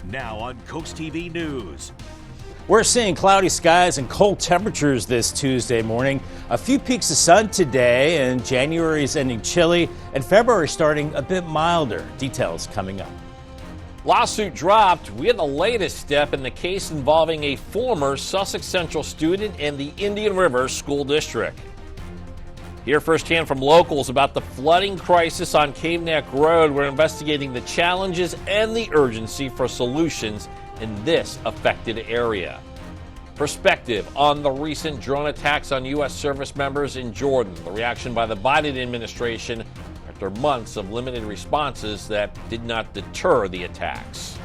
Now on Coast TV News. We're seeing cloudy skies and cold temperatures this Tuesday morning. A few peaks of sun today, and January is ending chilly, and February starting a bit milder. Details coming up. Lawsuit dropped. We had the latest step in the case involving a former Sussex Central student and the Indian River School District. Hear firsthand from locals about the flooding crisis on Cave Neck Road. We're investigating the challenges and the urgency for solutions in this affected area. Perspective on the recent drone attacks on U.S. service members in Jordan. The reaction by the Biden administration after months of limited responses that did not deter the attacks.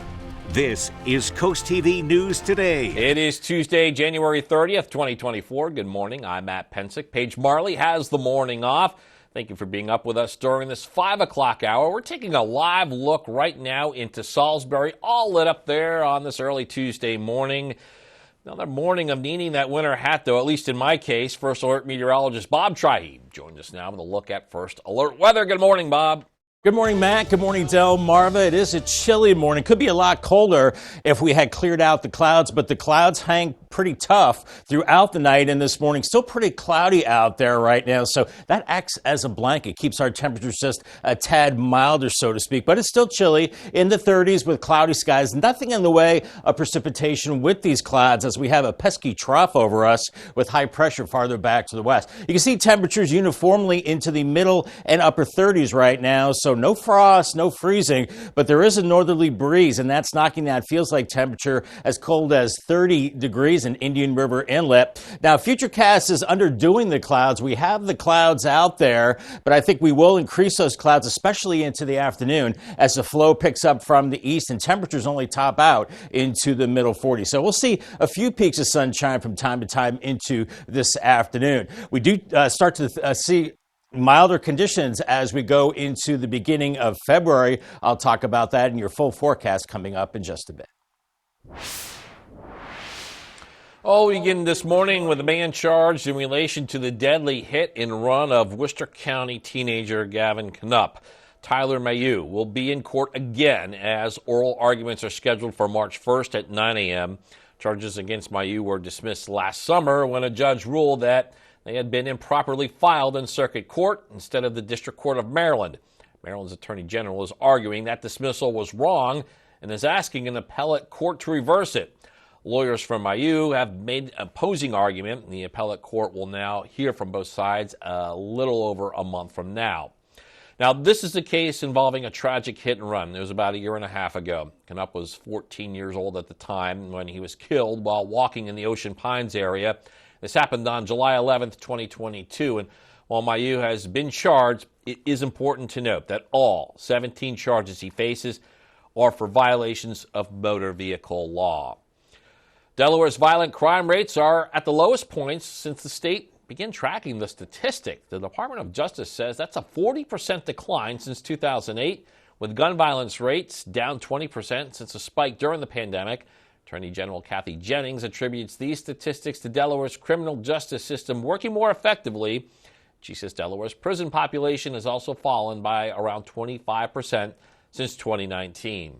This is Coast TV News Today. It is Tuesday, January 30th, 2024. Good morning. I'm Matt Pensick. Paige Marley has the morning off. Thank you for being up with us during this 5 o'clock hour. We're taking a live look right now into Salisbury, all lit up there on this early Tuesday morning. Another morning of needing that winter hat, though, at least in my case. First Alert meteorologist Bob Trahib joined us now with a look at First Alert weather. Good morning, Bob. Good morning, Matt. Good morning, Del Marva. It is a chilly morning. Could be a lot colder if we had cleared out the clouds, but the clouds hang pretty tough throughout the night and this morning. Still pretty cloudy out there right now, so that acts as a blanket, keeps our temperatures just a tad milder, so to speak. But it's still chilly in the 30s with cloudy skies. Nothing in the way of precipitation with these clouds as we have a pesky trough over us with high pressure farther back to the west. You can see temperatures uniformly into the middle and upper 30s right now, so no frost, no freezing, but there is a northerly breeze, and that's knocking that feels-like temperature as cold as 30 degrees in Indian River Inlet. Now, Futurecast is underdoing the clouds. We have the clouds out there, but I think we will increase those clouds, especially into the afternoon, as the flow picks up from the east and temperatures only top out into the middle 40s. So we'll see a few peaks of sunshine from time to time into this afternoon. We do start to see milder conditions as we go into the beginning of February. I'll talk about that in your full forecast coming up in just a bit. We begin this morning with a man charged in relation to the deadly hit and run of Worcester County teenager Gavin Knupp. Tyler Mayu will be in court again as oral arguments are scheduled for March 1st at 9 a.m. Charges against Mayu were dismissed last summer when a judge ruled that they had been improperly filed in circuit court instead of the District Court of Maryland. Maryland's Attorney General is arguing that dismissal was wrong and is asking an appellate court to reverse it. Lawyers from Mayu have made an opposing argument. The appellate court will now hear from both sides a little over a month from now. Now, this is a case involving a tragic hit and run. It was about a year and a half ago. Knupp was 14 years old at the time when he was killed while walking in the Ocean Pines area. This happened on July 11th, 2022, and while Mayu has been charged, it is important to note that all 17 charges he faces are for violations of motor vehicle law. Delaware's violent crime rates are at the lowest points since the state began tracking the statistic. The Department of Justice says that's a 40% decline since 2008, with gun violence rates down 20% since a spike during the pandemic. Attorney General Kathy Jennings attributes these statistics to Delaware's criminal justice system working more effectively. She says Delaware's prison population has also fallen by around 25% since 2019.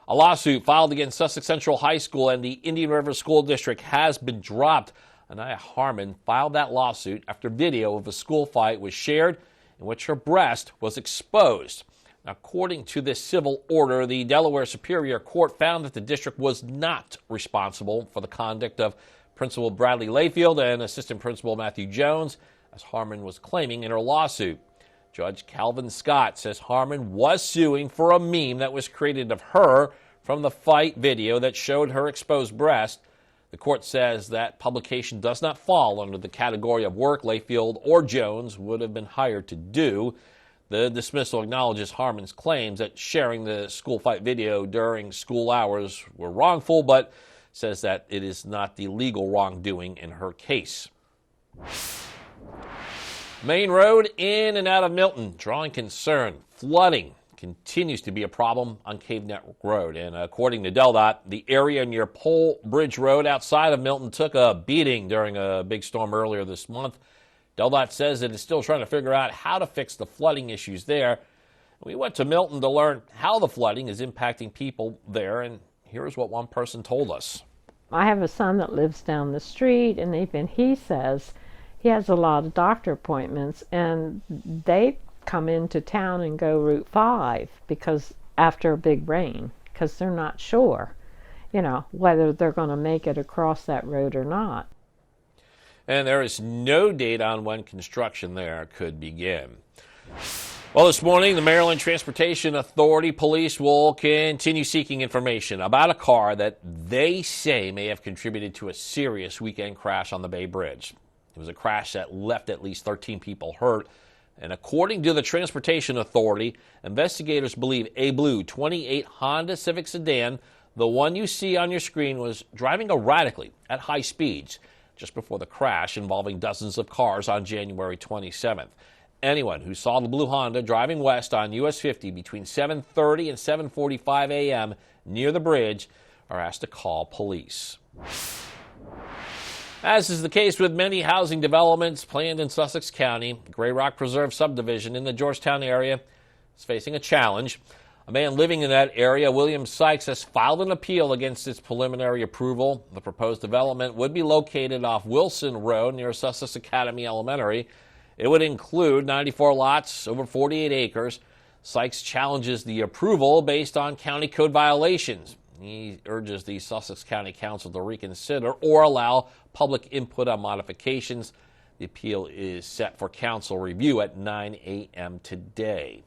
A lawsuit filed against Sussex Central High School and the Indian River School District has been dropped. Anaya Harmon filed that lawsuit after video of a school fight was shared in which her breast was exposed. Now, according to this civil order, the Delaware Superior Court found that the district was not responsible for the conduct of Principal Bradley Layfield and Assistant Principal Matthew Jones, as Harmon was claiming in her lawsuit. Judge Calvin Scott says Harmon was suing for a meme that was created of her from the fight video that showed her exposed breast. The court says that publication does not fall under the category of work Layfield or Jones would have been hired to do. The dismissal acknowledges Harmon's claims that sharing the school fight video during school hours were wrongful, but says that it is not the legal wrongdoing in her case. Main road in and out of Milton drawing concern. Flooding continues to be a problem on Cave Neck Road. And according to DelDOT, the area near Pole Bridge Road outside of Milton took a beating during a big storm earlier this month. DelDOT says it is still trying to figure out how to fix the flooding issues there. We went to Milton to learn how the flooding is impacting people there and Here's what one person told us. I have a son that lives down the street, and even he says he has a lot of doctor appointments, and they come into town and go Route 5 because after a big rain, because they're not sure, whether they're going to make it across that road or not. And there is no date on when construction there could begin. Well, this morning, the Maryland Transportation Authority police will continue seeking information about a car that they say may have contributed to a serious weekend crash on the Bay Bridge. It was a crash that left at least 13 people hurt. And according to the Transportation Authority, investigators believe a blue 28 Honda Civic sedan, the one you see on your screen, was driving erratically at high speeds just before the crash involving dozens of cars on January 27th. Anyone who saw the blue Honda driving west on US 50 between 7:30 and 7:45 a.m. near the bridge are asked to call police. As is the case with many housing developments planned in Sussex County, Grey Rock Preserve subdivision in the Georgetown area is facing a challenge. A man living in that area, William Sykes, has filed an appeal against its preliminary approval. The proposed development would be located off Wilson Road near Sussex Academy Elementary. It would include 94 lots over 48 acres. Sykes challenges the approval based on county code violations. He urges the Sussex County Council to reconsider or allow public input on modifications. The appeal is set for council review at 9 a.m. today.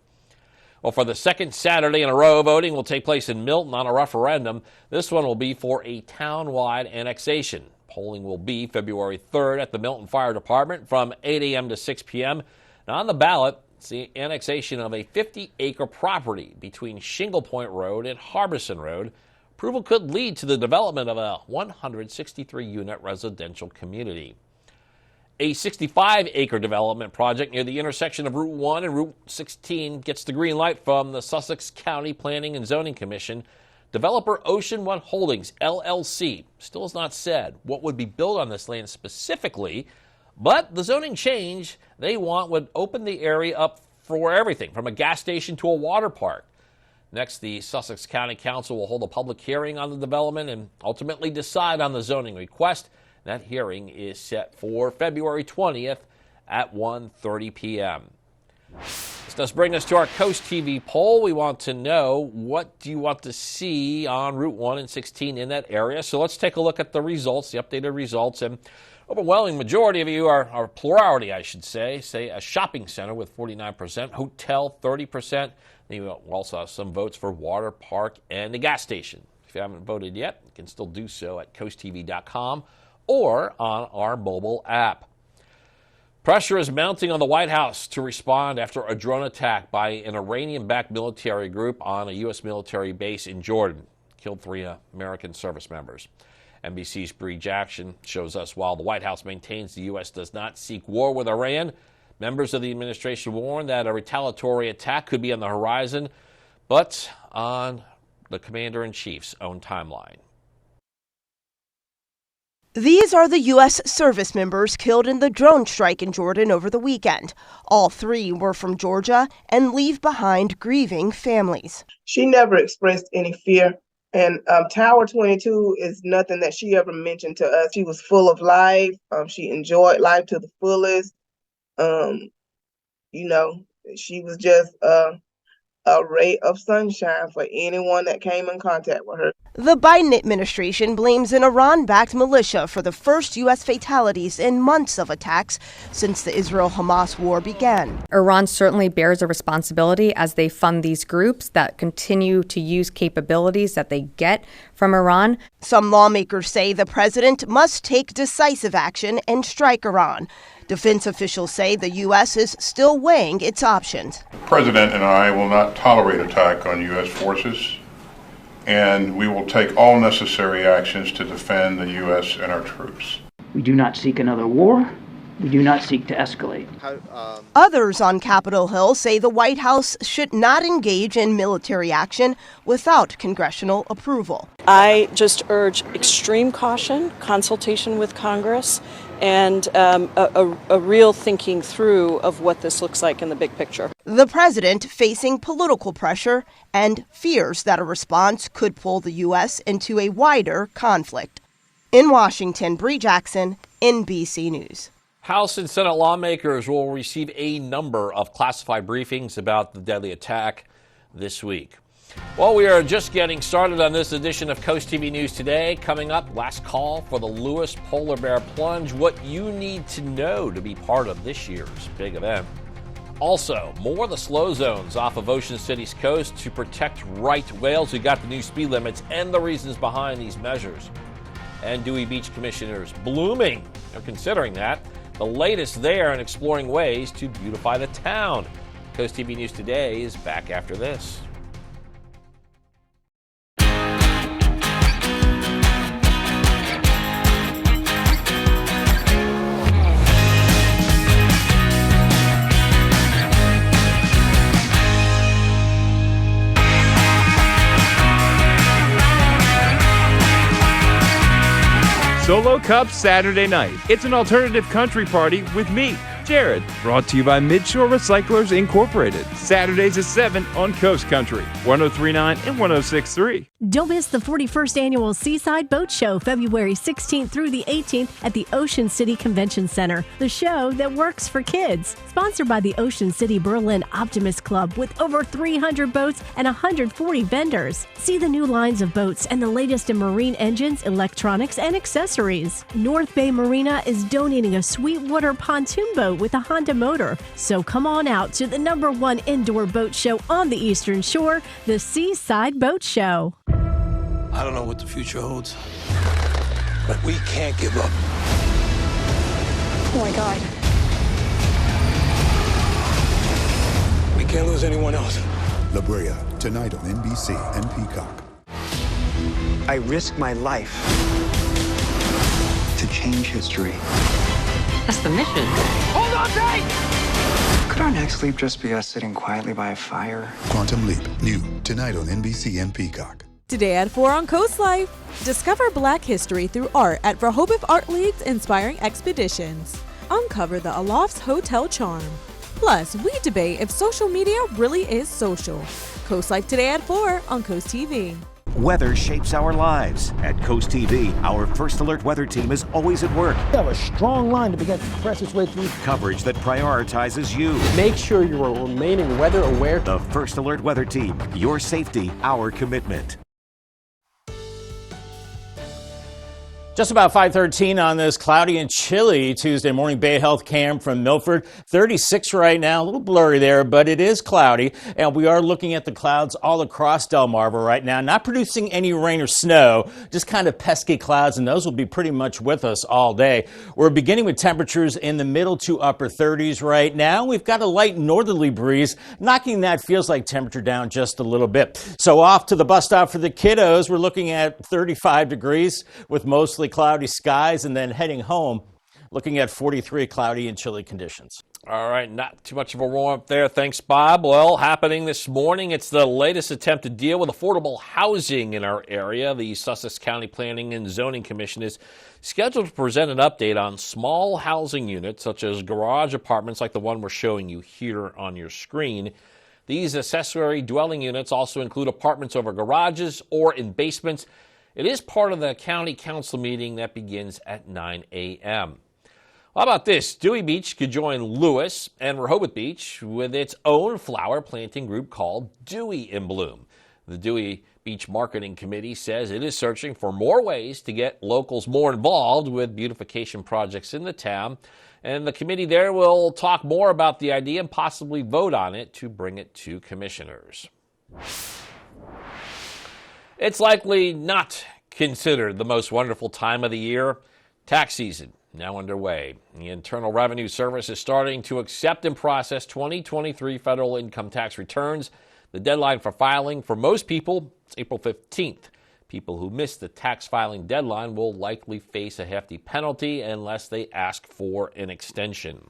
Well, for the second Saturday in a row, voting will take place in Milton on a referendum. This one will be for a town-wide annexation. Polling will be February 3rd at the Milton Fire Department from 8 a.m. to 6 p.m. Now on the ballot, it's the annexation of a 50-acre property between Shingle Point Road and Harbison Road. Approval could lead to the development of a 163-unit residential community. A 65-acre development project near the intersection of Route 1 and Route 16 gets the green light from the Sussex County Planning and Zoning Commission. Developer Ocean One Holdings, LLC, still has not said what would be built on this land specifically, but the zoning change they want would open the area up for everything from a gas station to a water park. Next, the Sussex County Council will hold a public hearing on the development and ultimately decide on the zoning request. That hearing is set for February 20th at 1:30 p.m. This does bring us to our CoastTV poll. We want to know, what do you want to see on Route 1 and 16 in that area? So let's take a look at the results, the updated results. And overwhelming majority of you are plurality, I should say a shopping center with 49%, hotel 30%. You also have some votes for water park and the gas station. If you haven't voted yet, you can still do so at coasttv.com or on our mobile app. Pressure is mounting on the White House to respond after a drone attack by an Iranian-backed military group on a U.S. military base in Jordan. Killed 3 American service members. NBC's Bree Jackson shows us while the White House maintains the U.S. does not seek war with Iran, members of the administration warn that a retaliatory attack could be on the horizon, but on the commander-in-chief's own timeline. These are the U.S. service members killed in the drone strike in Jordan over the weekend. All 3 were from Georgia and leave behind grieving families. She never expressed any fear. And Tower 22 is nothing that she ever mentioned to us. She was full of life. She enjoyed life to the fullest. She was just a ray of sunshine for anyone that came in contact with her. The Biden administration blames an Iran-backed militia for the first U.S. fatalities in months of attacks since the Israel-Hamas war began. Iran certainly bears a responsibility as they fund these groups that continue to use capabilities that they get from Iran. Some lawmakers say the president must take decisive action and strike Iran. Defense officials say the U.S. is still weighing its options. The president and I will not tolerate attack on U.S. forces, and we will take all necessary actions to defend the U.S. and our troops. We do not seek another war. We do not seek to escalate. Others on Capitol Hill say the White House should not engage in military action without congressional approval. I just urge extreme caution, consultation with Congress, and a real thinking through of what this looks like in the big picture. The president facing political pressure and fears that a response could pull the U.S. into a wider conflict. In Washington, Bree Jackson, NBC News. House and Senate lawmakers will receive a number of classified briefings about the deadly attack this week. Well, we are just getting started on this edition of Coast TV News Today. Coming up, last call for the Lewis Polar Bear Plunge, what you need to know to be part of this year's big event. Also, more of the slow zones off of Ocean City's coast to protect right whales. We got the new speed limits and the reasons behind these measures. And Dewey Beach commissioners blooming. They're considering that. The latest there in exploring ways to beautify the town. Coast TV News Today is back after this. Solo Cup Saturday night. It's an alternative country party with me, Jared. Brought to you by Midshore Recyclers Incorporated. Saturdays at 7 on Coast Country, 103.9 and 106.3. Don't miss the 41st Annual Seaside Boat Show, February 16th through the 18th at the Ocean City Convention Center. The show that works for kids. Sponsored by the Ocean City Berlin Optimist Club with over 300 boats and 140 vendors. See the new lines of boats and the latest in marine engines, electronics, and accessories. North Bay Marina is donating a Sweetwater pontoon boat with a Honda motor. So come on out to the #1 indoor boat show on the Eastern Shore, the Seaside Boat Show. I don't know what the future holds, but we can't give up. Oh my God. We can't lose anyone else. La Brea, tonight on NBC and Peacock. I risk my life to change history. That's the mission. Hold on tight! Could our next leap just be us sitting quietly by a fire? Quantum Leap, new tonight on NBC and Peacock. Today at 4 on Coast Life, discover Black history through art at Rehoboth Art League's Inspiring Expeditions. Uncover the Alofts Hotel charm. Plus, we debate if social media really is social. Coast Life today at 4 on Coast TV. Weather shapes our lives. At Coast TV, our First Alert weather team is always at work. We have a strong line to begin to press its way through. Coverage that prioritizes you. Make sure you are remaining weather aware. The First Alert weather team. Your safety, our commitment. Just about 5:13 on this cloudy and chilly Tuesday morning. Bay Health Cam from Milford. 36 right now, a little blurry there, but it is cloudy. And we are looking at the clouds all across Delmarva right now, not producing any rain or snow, just kind of pesky clouds, and those will be pretty much with us all day. We're beginning with temperatures in the middle to upper 30s right now. We've got a light northerly breeze, knocking that feels like temperature down just a little bit. So off to the bus stop for the kiddos. We're looking at 35 degrees with mostly cloudy skies, and then heading home looking at 43 cloudy and chilly conditions. All right, not too much of a warm up there. Thanks, Bob. Well, happening this morning, it's the latest attempt to deal with affordable housing in our area. The Sussex County Planning and Zoning Commission is scheduled to present an update on small housing units such as garage apartments like the one we're showing you here on your screen. These accessory dwelling units also include apartments over garages or in basements. It is part of the county council meeting that begins at 9 a.m. How about this? Dewey Beach could join Lewis and Rehoboth Beach with its own flower planting group called Dewey in Bloom. The Dewey Beach Marketing Committee says it is searching for more ways to get locals more involved with beautification projects in the town. And the committee there will talk more about the idea and possibly vote on it to bring it to commissioners. It's likely not considered the most wonderful time of the year. Tax season now underway. The Internal Revenue Service is starting to accept and process 2023 federal income tax returns. The deadline for filing for most people is April 15th. People who miss the tax filing deadline will likely face a hefty penalty unless they ask for an extension.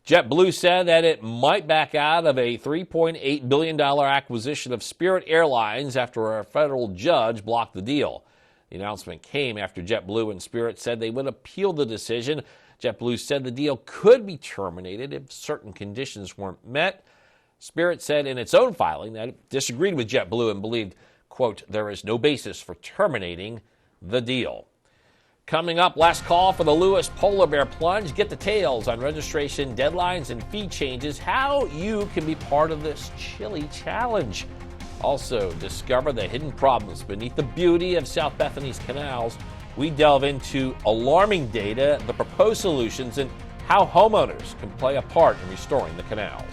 JetBlue said that it might back out of a $3.8 billion acquisition of Spirit Airlines after a federal judge blocked the deal. The announcement came after JetBlue and Spirit said they would appeal the decision. JetBlue said the deal could be terminated if certain conditions weren't met. Spirit said in its own filing that it disagreed with JetBlue and believed, quote, there is no basis for terminating the deal. Coming up, last call for the Lewis Polar Bear Plunge. Get details on registration, deadlines, and fee changes, how you can be part of this chilly challenge. Also, discover the hidden problems beneath the beauty of South Bethany's canals. We delve into alarming data, the proposed solutions, and how homeowners can play a part in restoring the canals.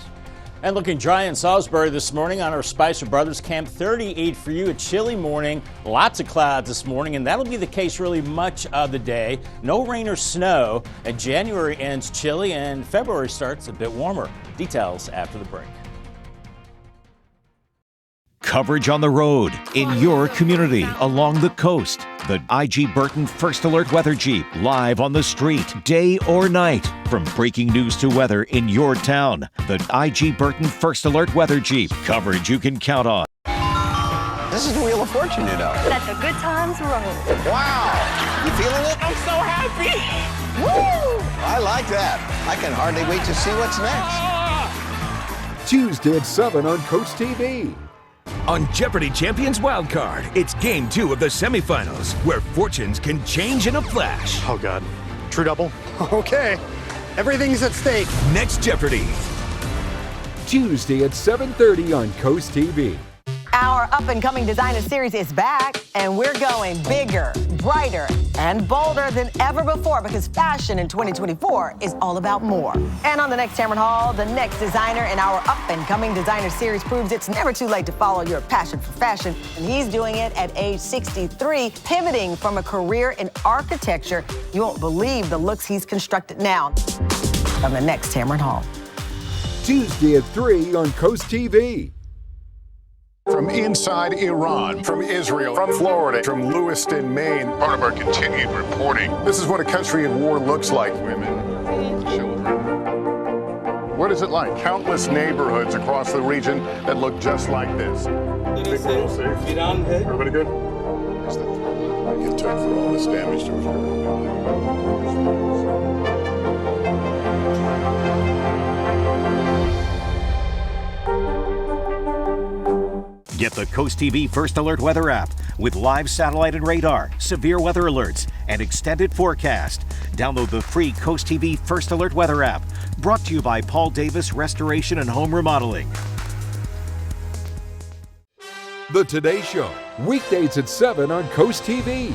And looking dry in Salisbury this morning on our Spicer Brothers Camp. 38 for you, a chilly morning. Lots of clouds this morning, and that'll be the case really much of the day. No rain or snow, and January ends chilly, and February starts a bit warmer. Details after the break. Coverage on the road, in your community, along the coast. The IG Burton First Alert Weather Jeep, live on the street, day or night. From breaking news to weather in your town. The IG Burton First Alert Weather Jeep, coverage you can count on. This is the Wheel of Fortune, you know. Let the good times roll. Wow! You feeling it? I'm so happy. Woo! I like that. I can hardly wait to see what's next. Tuesday at 7 on CoastTV. On Jeopardy! Champions Wildcard, it's Game 2 of the semifinals, where fortunes can change in a flash. Oh, God. True double? Okay. Everything's at stake. Next Jeopardy! Tuesday at 7:30 on CoastTV. Our up-and-coming designer series is back, and we're going bigger, brighter, and bolder than ever before, because fashion in 2024 is all about more. And on the next Tamron Hall, the next designer in our up-and-coming designer series proves it's never too late to follow your passion for fashion, and he's doing it at age 63, pivoting from a career in architecture. You won't believe the looks he's constructed now. On the next Tamron Hall. Tuesday at 3 on CoastTV. From inside Iran, from Israel, from Florida, from Lewiston, Maine. Part of our continued reporting. This is what a country at war looks like. Women, children. What is it like? Countless neighborhoods across the region that look just like this. Everybody good? What's that it took for all this damage to occur? Get the Coast TV First Alert Weather app with live satellite and radar, severe weather alerts, and extended forecast. Download the free Coast TV First Alert Weather app. Brought to you by Paul Davis Restoration and Home Remodeling. The Today Show, weekdays at 7 on CoastTV.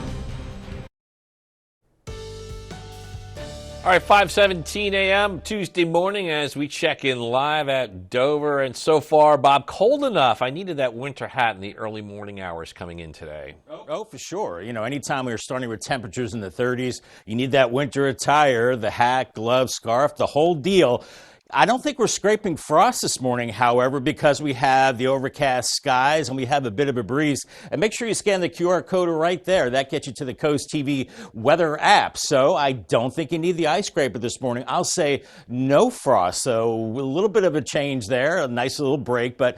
All right, 5:17 a.m. Tuesday morning as we check in live at Dover. And so far, Bob, cold enough. I needed that winter hat in the early morning hours coming in today. Oh, for sure. You know, anytime we were starting with temperatures in the 30s, you need that winter attire, the hat, gloves, scarf, the whole deal. I don't think we're scraping frost this morning, however, because we have the overcast skies and we have a bit of a breeze. And make sure you scan the QR code right there. That gets you to the Coast TV weather app. So I don't think you need the ice scraper this morning. I'll say no frost. So a little bit of a change there, a nice little break, but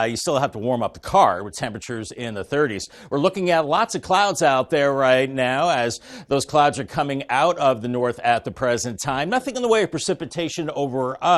you still have to warm up the car with temperatures in the 30s. We're looking at lots of clouds out there right now as those clouds are coming out of the north at the present time. Nothing in the way of precipitation over us.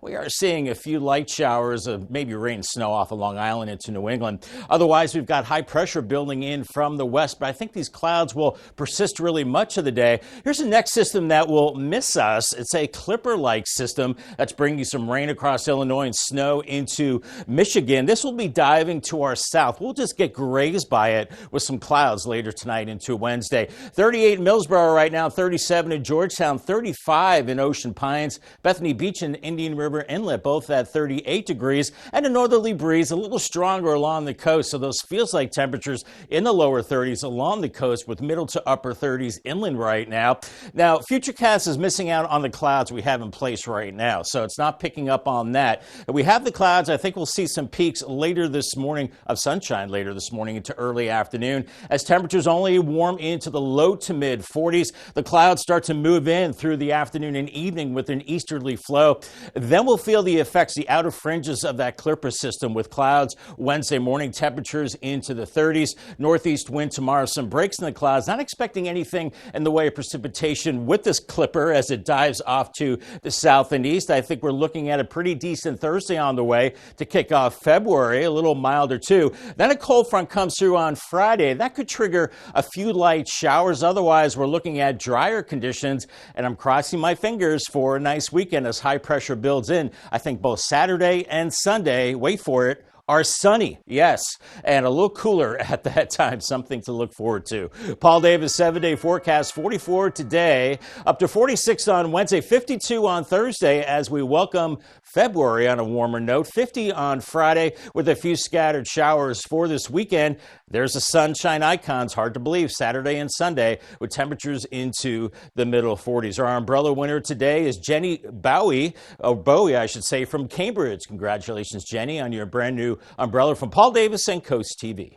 We are seeing a few light showers of maybe rain and snow off of Long Island into New England. Otherwise, we've got high pressure building in from the west, but I think these clouds will persist really much of the day. Here's the next system that will miss us. It's a Clipper-like system that's bringing some rain across Illinois and snow into Michigan. This will be diving to our south. We'll just get grazed by it with some clouds later tonight into Wednesday. 38 in Millsboro right now, 37 in Georgetown, 35 in Ocean Pines. Bethany Beach Beach and Indian River Inlet, both at 38 degrees, and a northerly breeze a little stronger along the coast. So those feels like temperatures in the lower 30s along the coast with middle to upper 30s inland right now. Now, Futurecast is missing out on the clouds we have in place right now, so it's not picking up on that. We have the clouds. I think we'll see some peaks later this morning of sunshine later this morning into early afternoon as temperatures only warm into the low to mid 40s. The clouds start to move in through the afternoon and evening with an easterly flow. Then we'll feel the effects, the outer fringes of that Clipper system with clouds Wednesday morning, temperatures into the 30s. Northeast wind tomorrow, some breaks in the clouds. Not expecting anything in the way of precipitation with this Clipper as it dives off to the south and east. I think we're looking at a pretty decent Thursday on the way to kick off February, a little milder too. Then a cold front comes through on Friday. That could trigger a few light showers. Otherwise, we're looking at drier conditions, and I'm crossing my fingers for a nice weekend as high pressure builds in. I think both Saturday and Sunday, wait for it, are sunny, yes, and a little cooler at that time, something to look forward to. Paul Davis 7-day forecast, 44 today, up to 46 on Wednesday, 52 on Thursday as we welcome February on a warmer note, 50 on Friday with a few scattered showers for this weekend. There's the sunshine icons, hard to believe, Saturday and Sunday with temperatures into the middle 40s. Our umbrella winner today is Jenny Bowie, I should say, from Cambridge. Congratulations, Jenny, on your brand new umbrella from Paul Davis and CoastTV.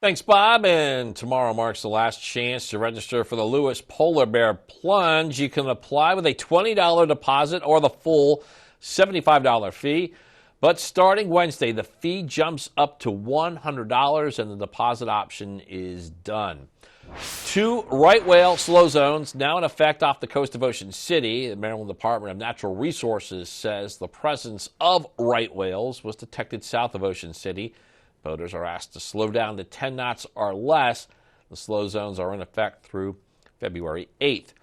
Thanks, Bob. And tomorrow marks the last chance to register for the Lewis Polar Bear Plunge. You can apply with a $20 deposit or the full $75 fee. But starting Wednesday, the fee jumps up to $100 and the deposit option is done. 2 right whale slow zones now in effect off the coast of Ocean City. The Maryland Department of Natural Resources says the presence of right whales was detected south of Ocean City. Boaters are asked to slow down to 10 knots or less. The slow zones are in effect through February 8th.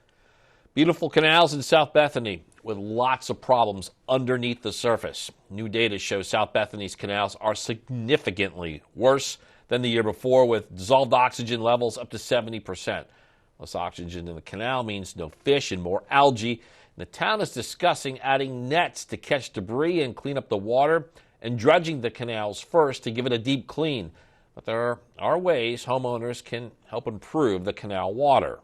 Beautiful canals in South Bethany with lots of problems underneath the surface. New data shows South Bethany's canals are significantly worse than the year before, with dissolved oxygen levels up to 70%. Less oxygen in the canal means no fish and more algae. And the town is discussing adding nets to catch debris and clean up the water and dredging the canals first to give it a deep clean. But there are ways homeowners can help improve the canal water.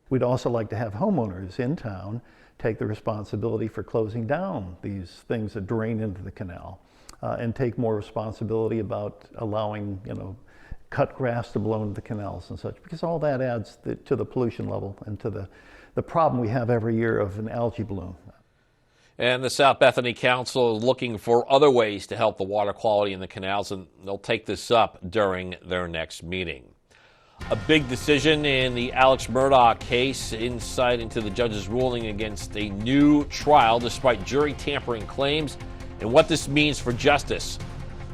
We'd also like to have homeowners in town take the responsibility for closing down these things that drain into the canal and take more responsibility about allowing, cut grass to blow into the canals and such, because all that adds to the pollution level and to the problem we have every year of an algae bloom. And the South Bethany Council is looking for other ways to help the water quality in the canals, and they'll take this up during their next meeting. A big decision in the Alex Murdaugh case, insight into the judge's ruling against a new trial despite jury tampering claims and what this means for justice.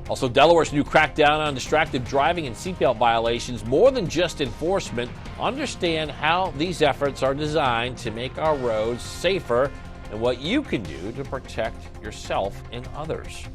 Also, Delaware's new crackdown on distracted driving and seatbelt violations, more than just enforcement. Understand how these efforts are designed to make our roads safer and what you can do to protect yourself and others.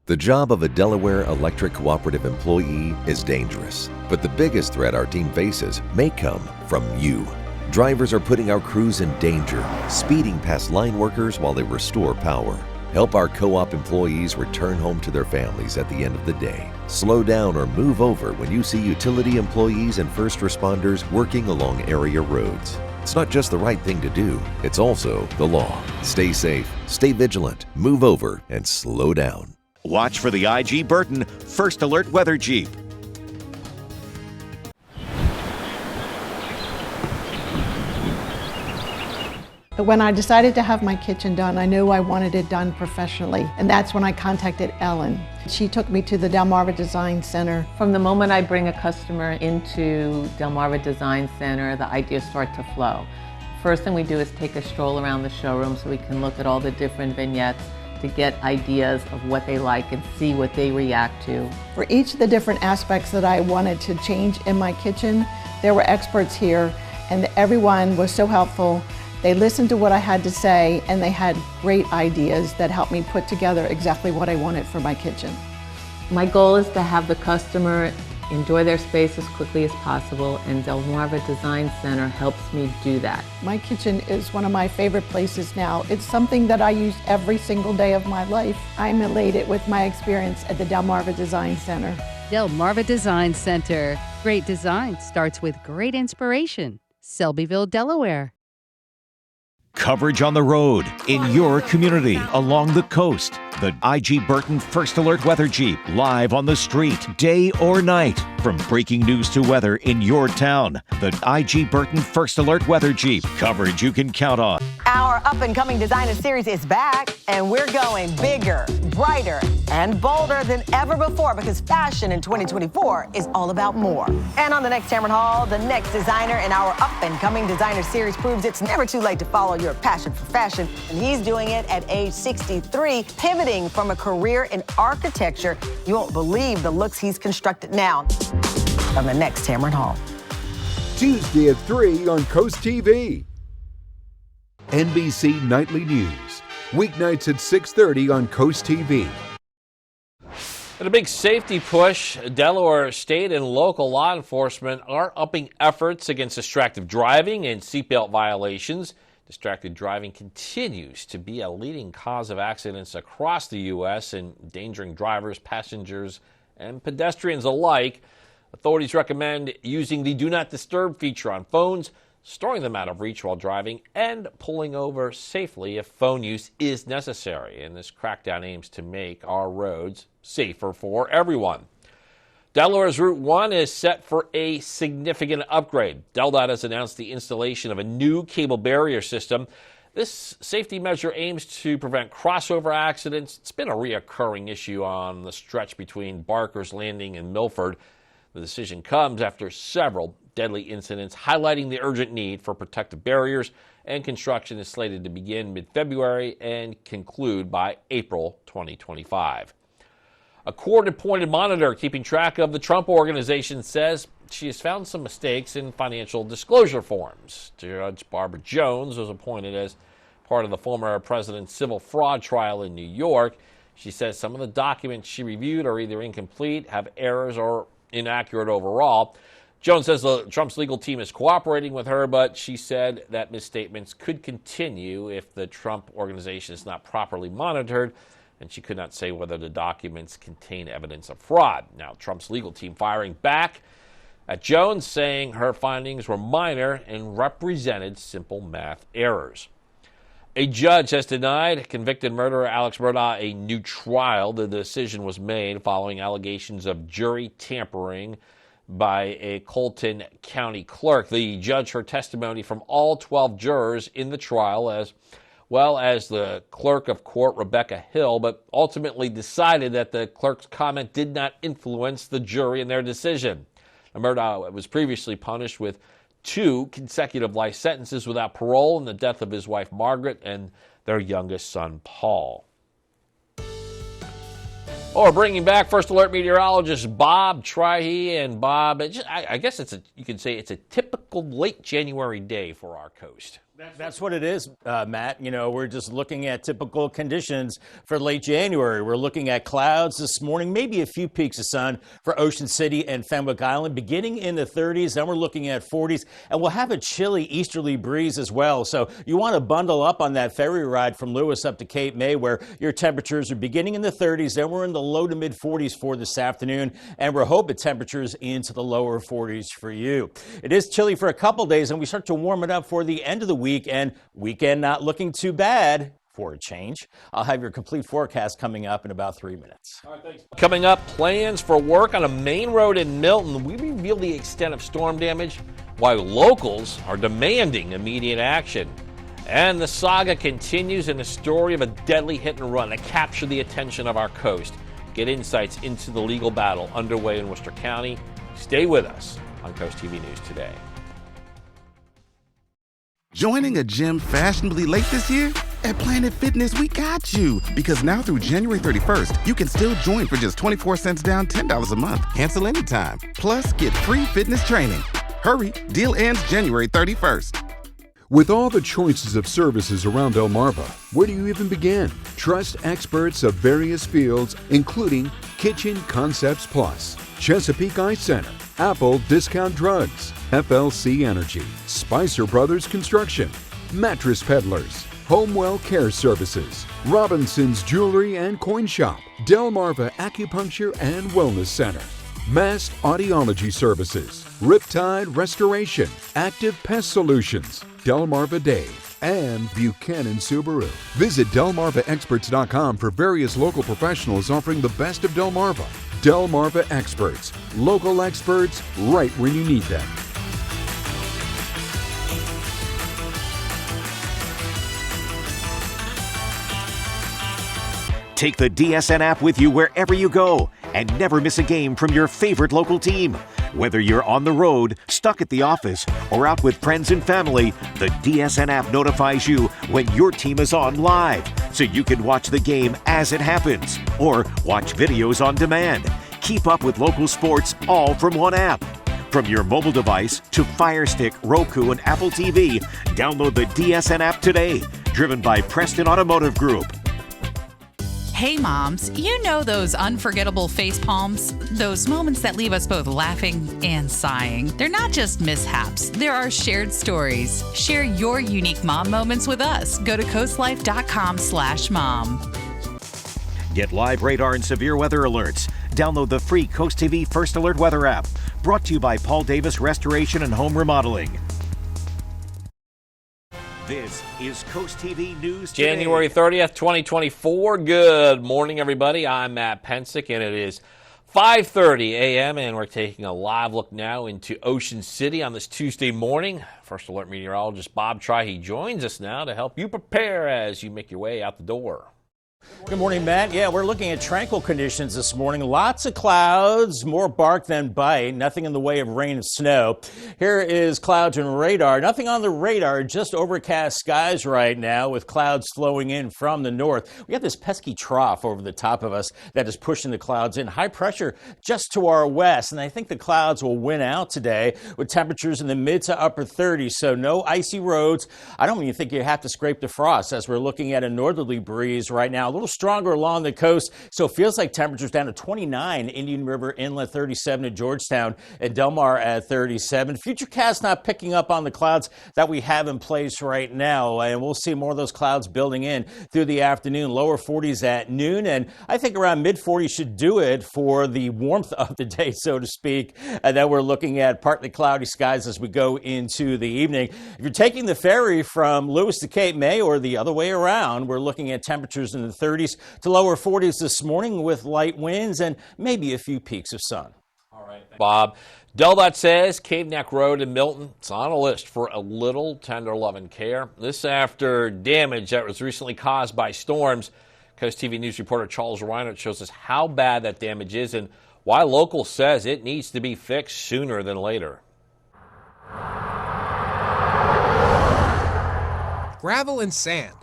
The job of a Delaware Electric Cooperative employee is dangerous, but the biggest threat our team faces may come from you. Drivers are putting our crews in danger, speeding past line workers while they restore power. Help our co-op employees return home to their families at the end of the day. Slow down or move over when you see utility employees and first responders working along area roads. It's not just the right thing to do, it's also the law. Stay safe, stay vigilant, move over, and slow down. Watch for the IG Burton First Alert Weather Jeep. When I decided to have my kitchen done, I knew I wanted it done professionally, and that's when I contacted Ellen. She took me to the Delmarva Design Center. From the moment I bring a customer into Delmarva Design Center, the ideas start to flow. First thing we do is take a stroll around the showroom so we can look at all the different vignettes to get ideas of what they like and see what they react to. For each of the different aspects that I wanted to change in my kitchen, there were experts here, and everyone was so helpful. They listened to what I had to say, and they had great ideas that helped me put together exactly what I wanted for my kitchen. My goal is to have the customer enjoy their space as quickly as possible, and Delmarva Design Center helps me do that. My kitchen is one of my favorite places now. It's something that I use every single day of my life. I'm elated with my experience at the Delmarva Design Center. Delmarva Design Center. Great design starts with great inspiration. Selbyville, Delaware. Coverage on the road, in your community, along the coast. The IG Burton First Alert Weather Jeep, live on the street, day or night. From breaking news to weather in your town. The IG Burton First Alert Weather Jeep, coverage you can count on. Our up-and-coming designer series is back, and we're going bigger, brighter, and bolder than ever before because fashion in 2024 is all about more. And on the next Tamron Hall, the next designer in our up-and-coming designer series proves it's never too late to follow your passion for fashion, and he's doing it at age 63, pivoting from a career in architecture. You won't believe the looks he's constructed now. On the next Tamron Hall. Tuesday at 3 on CoastTV. NBC Nightly News. Weeknights at 6:30 on CoastTV. In a big safety push, Delaware state and local law enforcement are upping efforts against distracted driving and seatbelt violations. Distracted driving continues to be a leading cause of accidents across the U.S., endangering drivers, passengers, and pedestrians alike. Authorities recommend using the Do Not Disturb feature on phones, storing them out of reach while driving, and pulling over safely if phone use is necessary. And this crackdown aims to make our roads safer for everyone. Delaware's Route 1 is set for a significant upgrade. DelDOT has announced the installation of a new cable barrier system. This safety measure aims to prevent crossover accidents. It's been a reoccurring issue on the stretch between Barker's Landing and Milford. The decision comes after several deadly incidents, highlighting the urgent need for protective barriers, and construction is slated to begin mid-February and conclude by April 2025. A court-appointed monitor keeping track of the Trump Organization says she has found some mistakes in financial disclosure forms. Judge Barbara Jones was appointed as part of the former president's civil fraud trial in New York. She says some of the documents she reviewed are either incomplete, have errors, or inaccurate overall. Jones says Trump's legal team is cooperating with her, but she said that misstatements could continue if the Trump Organization is not properly monitored, and she could not say whether the documents contain evidence of fraud. Now, Trump's legal team firing back at Jones, saying her findings were minor and represented simple math errors. A judge has denied convicted murderer Alex Murdaugh a new trial. The decision was made following allegations of jury tampering by a Colton County clerk. The judge heard testimony from all 12 jurors in the trial, as well as the clerk of court, Rebecca Hill, but ultimately decided that the clerk's comment did not influence the jury in their decision. Murdaugh was previously punished with 2 consecutive life sentences without parole in the death of his wife Margaret and their youngest son Paul. Or bringing back First Alert meteorologist Bob Trihey. And Bob, I guess you could say it's a typical late January day for our coast. That's what it is, Matt. You know, we're just looking at typical conditions for late January. We're looking at clouds this morning, maybe a few peaks of sun for Ocean City and Fenwick Island, beginning in the 30s. Then we're looking at 40s, and we'll have a chilly easterly breeze as well. So you want to bundle up on that ferry ride from Lewis up to Cape May, where your temperatures are beginning in the 30s. Then we're in the low to mid 40s for this afternoon, and we're hoping temperatures into the lower 40s for you. It is chilly for a couple days, and we start to warm it up for the end of the week. And weekend not looking too bad for a change. I'll have your complete forecast coming up in about 3 minutes. All right, thanks. Coming up, plans for work on a main road in Milton. We reveal the extent of storm damage, why locals are demanding immediate action. And the saga continues in the story of a deadly hit and run that captured the attention of our coast. Get insights into the legal battle underway in Worcester County. Stay with us on Coast TV News Today. Joining a gym fashionably late this year? At Planet Fitness, we got you. Because now through January 31st, you can still join for just 24 cents down, $10 a month. Cancel anytime. Plus, get free fitness training. Hurry, deal ends January 31st. With all the choices of services around Delmarva, where do you even begin? Trust experts of various fields, including Kitchen Concepts Plus, Chesapeake Eye Center, Apple Discount Drugs, FLC Energy, Spicer Brothers Construction, Mattress Peddlers, Homewell Care Services, Robinson's Jewelry and Coin Shop, Delmarva Acupuncture and Wellness Center, Mast Audiology Services, Riptide Restoration, Active Pest Solutions, Delmarva Dave, and Buchanan Subaru. Visit DelmarvaExperts.com for various local professionals offering the best of Delmarva. Delmarva Experts, local experts right where you need them. Take the DSN app with you wherever you go and never miss a game from your favorite local team. Whether you're on the road, stuck at the office, or out with friends and family, the DSN app notifies you when your team is on live, so you can watch the game as it happens or watch videos on demand. Keep up with local sports all from one app. From your mobile device to Fire Stick, Roku, and Apple TV, download the DSN app today. Driven by Preston Automotive Group. Hey moms, you know those unforgettable face palms? Those moments that leave us both laughing and sighing. They're not just mishaps, there are shared stories. Share your unique mom moments with us. Go to coastlife.com/mom. Get live radar and severe weather alerts. Download the free CoastTV First Alert Weather app. Brought to you by Paul Davis Restoration and Home Remodeling. This is CoastTV News Today. January 30th, 2024. Good morning, everybody. I'm Matt Pensick, and it is 5:30 a.m., and we're taking a live look now into Ocean City on this Tuesday morning. First Alert meteorologist Bob Try joins us now to help you prepare as you make your way out the door. Good morning, Matt. Yeah, we're looking at tranquil conditions this morning. Lots of clouds, more bark than bite. Nothing in the way of rain and snow. Here is clouds and radar. Nothing on the radar, just overcast skies right now with clouds flowing in from the north. We got this pesky trough over the top of us that is pushing the clouds in. High pressure just to our west, and I think the clouds will win out today with temperatures in the mid to upper 30s, so no icy roads. I don't even think you have to scrape the frost as we're looking at a northerly breeze right now. A little stronger along the coast, so it feels like temperatures down to 29, Indian River Inlet 37 at Georgetown, and Del Mar at 37. Futurecast not picking up on the clouds that we have in place right now, and we'll see more of those clouds building in through the afternoon. Lower 40s at noon, and I think around mid 40s should do it for the warmth of the day, so to speak. And then we're looking at partly cloudy skies as we go into the evening. If you're taking the ferry from Lewis to Cape May or the other way around, we're looking at temperatures in the 30s to lower 40s this morning with light winds and maybe a few peaks of sun. All right, Bob. Del says Cave Neck Road in Milton, it's on a list for a little tender love and care. This after damage that was recently caused by storms. Coast TV News reporter Charles Reinert shows us how bad that damage is and why local says it needs to be fixed sooner than later. Gravel and sand.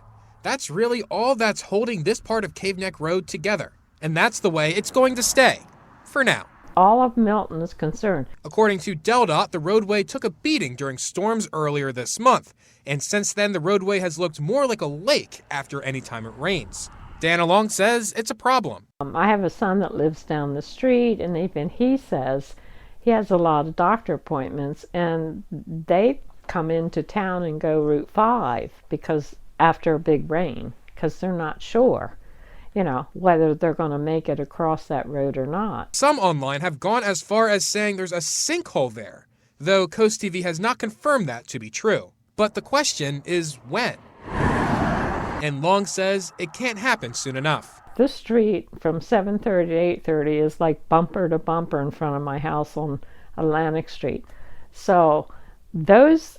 That's really all that's holding this part of Cave Neck Road together. And that's the way it's going to stay. For now. All of Milton is concerned. According to DelDOT, the roadway took a beating during storms earlier this month. And since then, the roadway has looked more like a lake after any time it rains. Dan Along says it's a problem. I have a son that lives down the street, and even he says he has a lot of doctor appointments, and they come into town and go Route 5 because after a big rain, because they're not sure, whether they're going to make it across that road or not. Some online have gone as far as saying there's a sinkhole there, though Coast TV has not confirmed that to be true. But the question is when? And Long says it can't happen soon enough. This street from 7:30 to 8:30 is like bumper to bumper in front of my house on Atlantic Street. So those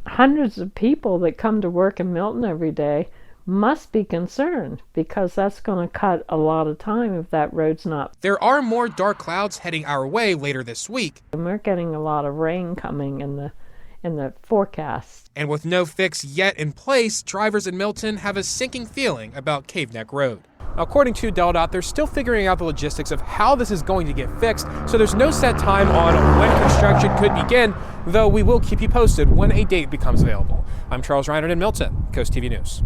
hundreds of people that come to work in Milton every day must be concerned because that's going to cut a lot of time if that road's not. There are more dark clouds heading our way later this week. And we're getting a lot of rain coming in the forecast. And with no fix yet in place, drivers in Milton have a sinking feeling about Cave Neck Road. Now, according to DelDOT, they're still figuring out the logistics of how this is going to get fixed, so there's no set time on when construction could begin, though we will keep you posted when a date becomes available. I'm Charles Reinert in Milton, Coast TV News.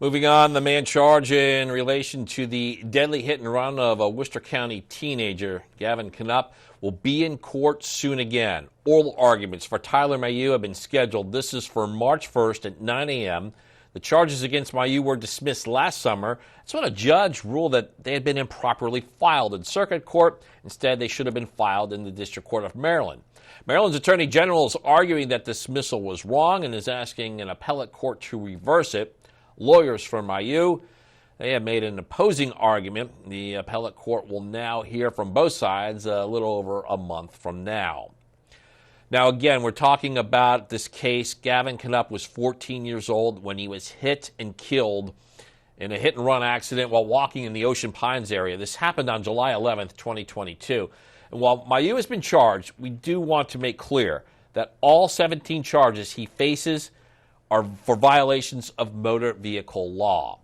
Moving on, the man charged in relation to the deadly hit and run of a Worcester County teenager, Gavin Knupp, will be in court soon again. Oral arguments for Tyler Mayu have been scheduled. This is for March 1st at 9 a.m. The charges against Mayu were dismissed last summer. That's when a judge ruled that they had been improperly filed in circuit court. Instead, they should have been filed in the District Court of Maryland. Maryland's Attorney General is arguing that dismissal was wrong and is asking an appellate court to reverse it. Lawyers for Mayu, they have made an opposing argument. The appellate court will now hear from both sides a little over a month from now. Now, again, we're talking about this case. Gavin Knupp was 14 years old when he was hit and killed in a hit-and-run accident while walking in the Ocean Pines area. This happened on July 11th, 2022. And while Mayu has been charged, we do want to make clear that all 17 charges he faces are for violations of motor vehicle law.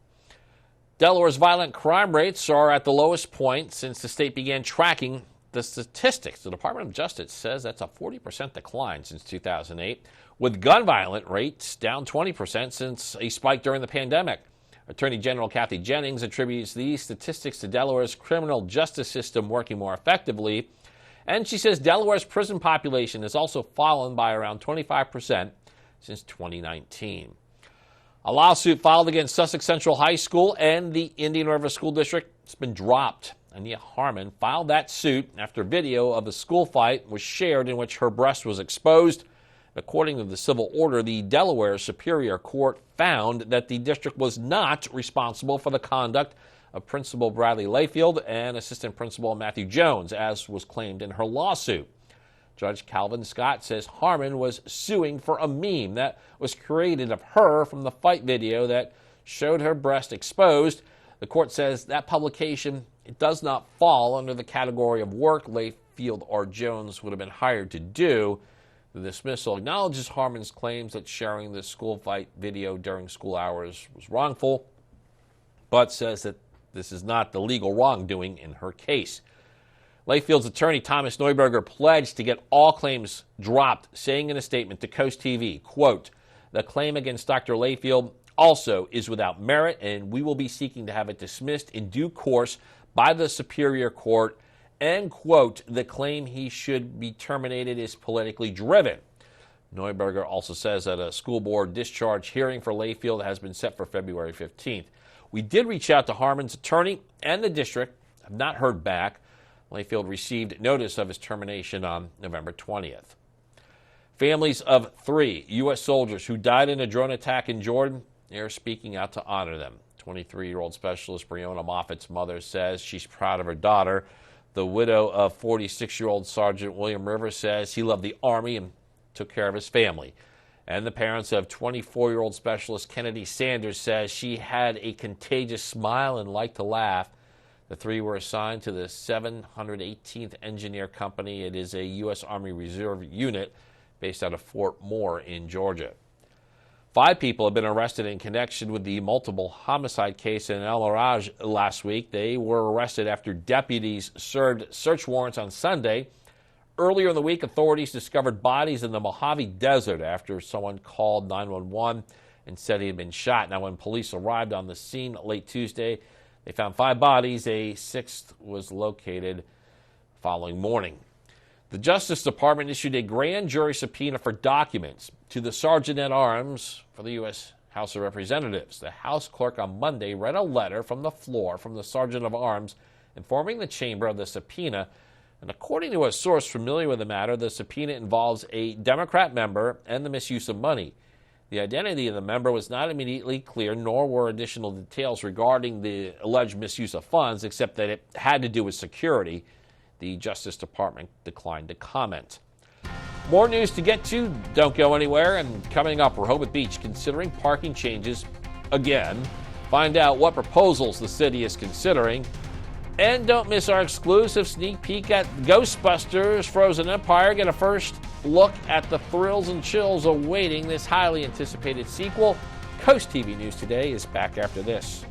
Delaware's violent crime rates are at the lowest point since the state began tracking the statistics. The Department of Justice says that's a 40% decline since 2008, with gun violence rates down 20% since a spike during the pandemic. Attorney General Kathy Jennings attributes these statistics to Delaware's criminal justice system working more effectively, and she says Delaware's prison population has also fallen by around 25% since 2019. A lawsuit filed against Sussex Central High School and the Indian River School District has been dropped. Ania Harmon filed that suit after video of a school fight was shared in which her breast was exposed. According to the civil order, the Delaware Superior Court found that the district was not responsible for the conduct of Principal Bradley Layfield and Assistant Principal Matthew Jones, as was claimed in her lawsuit. Judge Calvin Scott says Harmon was suing for a meme that was created of her from the fight video that showed her breast exposed. The court says that publication, it does not fall under the category of work Layfield or Jones would have been hired to do. The dismissal acknowledges Harmon's claims that sharing the school fight video during school hours was wrongful, but says that this is not the legal wrongdoing in her case. Layfield's attorney, Thomas Neuberger, pledged to get all claims dropped, saying in a statement to Coast TV, quote, "The claim against Dr. Layfield also is without merit, and we will be seeking to have it dismissed in due course by the Superior Court," and, quote, "the claim he should be terminated is politically driven." Neuberger also says that a school board discharge hearing for Layfield has been set for February 15th. We did reach out to Harmon's attorney and the district, have not heard back. Layfield received notice of his termination on November 20th. Families of 3 U.S. soldiers who died in a drone attack in Jordan, they are speaking out to honor them. 23-year-old Specialist Breonna Moffitt's mother says she's proud of her daughter. The widow of 46-year-old Sergeant William Rivers says he loved the Army and took care of his family. And the parents of 24-year-old Specialist Kennedy Sanders says she had a contagious smile and liked to laugh. The 3 were assigned to the 718th Engineer Company. It is a U.S. Army Reserve unit based out of Fort Moore in Georgia. 5 people have been arrested in connection with the multiple homicide case in El Mirage last week. They were arrested after deputies served search warrants on Sunday. Earlier in the week, authorities discovered bodies in the Mojave Desert after someone called 911 and said he had been shot. Now, when police arrived on the scene late Tuesday, they found 5 bodies. A 6th was located following morning. The Justice Department issued a grand jury subpoena for documents to the Sergeant-at-Arms for the U.S. House of Representatives. The House clerk on Monday read a letter from the floor from the Sergeant-at-Arms informing the chamber of the subpoena. And according to a source familiar with the matter, the subpoena involves a Democrat member and the misuse of money. The identity of the member was not immediately clear, nor were additional details regarding the alleged misuse of funds, except that it had to do with security. The Justice Department declined to comment. More news to get to. Don't go anywhere. And coming up, Rehoboth Beach considering parking changes again. Find out what proposals the city is considering. And don't miss our exclusive sneak peek at Ghostbusters Frozen Empire. Get a first look at the thrills and chills awaiting this highly anticipated sequel. Coast TV News Today is back after this.